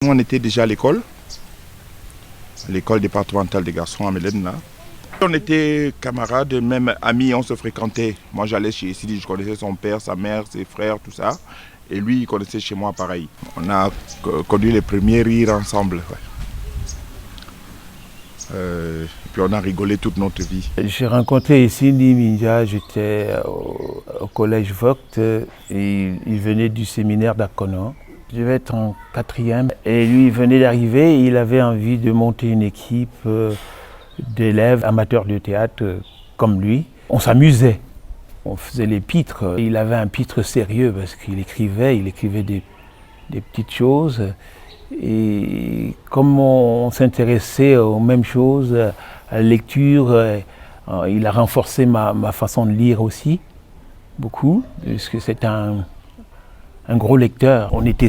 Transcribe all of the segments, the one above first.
On était déjà à l'école départementale des garçons à Mélène là. On était camarades, même amis, on se fréquentait. Moi j'allais chez Sidi, je connaissais son père, sa mère, ses frères, tout ça. Et lui il connaissait chez moi pareil. On a connu les premiers rires ensemble. Ouais. Puis on a rigolé toute notre vie. J'ai rencontré Sidi Minja, j'étais au collège Vogt, et il venait du séminaire d'Akono. Je devais être en 4e et lui il venait d'arriver et il avait envie de monter une équipe d'élèves amateurs de théâtre comme lui. On s'amusait, on faisait les pitres. Il avait un pitre sérieux parce qu'il écrivait des petites choses. Et comme on s'intéressait aux mêmes choses, à la lecture, il a renforcé ma façon de lire aussi, beaucoup, puisque c'est un gros lecteur. On était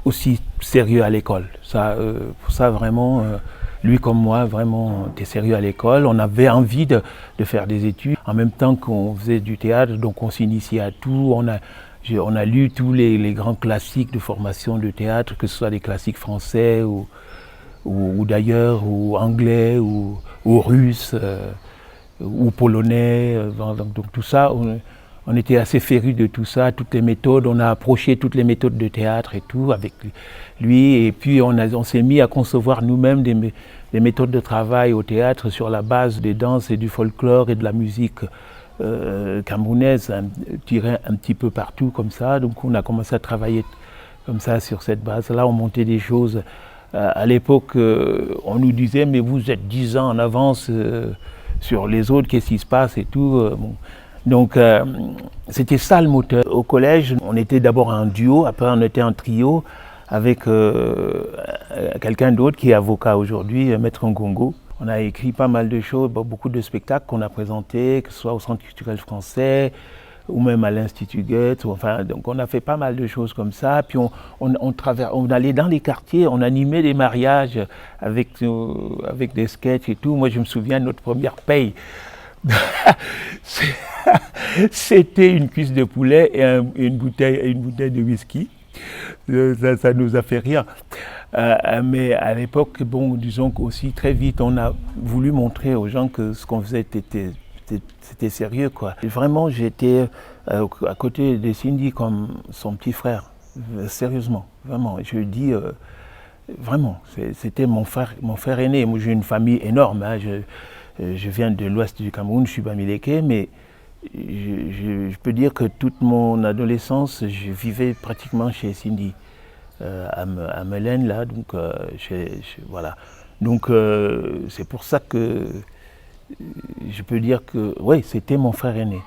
aussi sérieux à l'école. Pour ça, vraiment, lui comme moi, vraiment, on était sérieux à l'école. On avait envie de faire des études. En même temps qu'on faisait du théâtre, donc on s'initiait à tout. On a lu tous les grands classiques de formation de théâtre, que ce soit des classiques français ou d'ailleurs, ou anglais, ou russes, ou polonais. Donc tout ça, on était assez férus de tout ça, toutes les méthodes. On a approché toutes les méthodes de théâtre et tout avec lui. Et puis on s'est mis à concevoir nous-mêmes des méthodes de travail au théâtre sur la base des danses et du folklore et de la musique camerounaise, tirée un petit peu partout comme ça. Donc on a commencé à travailler comme ça sur cette base-là. On montait des choses. À l'époque, on nous disait « mais vous êtes 10 ans en avance sur les autres, qu'est-ce qui se passe ?» et tout. Bon. Donc c'était ça le moteur. Au collège, on était d'abord en duo, après on était en trio avec quelqu'un d'autre qui est avocat aujourd'hui, Maître Ngongo. On a écrit pas mal de choses, beaucoup de spectacles qu'on a présentés, que ce soit au Centre culturel français ou même à l'Institut Goethe. Enfin, donc on a fait pas mal de choses comme ça. Puis on allait dans les quartiers, on animait des mariages avec des sketchs et tout. Moi je me souviens de notre première paye. C'était une cuisse de poulet et une bouteille de whisky. Ça nous a fait rire. Mais à l'époque, bon, disons qu'aussi très vite, on a voulu montrer aux gens que ce qu'on faisait c'était sérieux, quoi. Et vraiment, j'étais à côté de Cindy comme son petit frère. Sérieusement, vraiment. Je dis vraiment, c'était mon frère aîné. Moi, j'ai une famille énorme. Hein. Je viens de l'ouest du Cameroun, je suis bamileke, mais je peux dire que toute mon adolescence, je vivais pratiquement chez Cindy, à Mélène, là, donc voilà. Donc c'est pour ça que je peux dire que, oui, c'était mon frère aîné.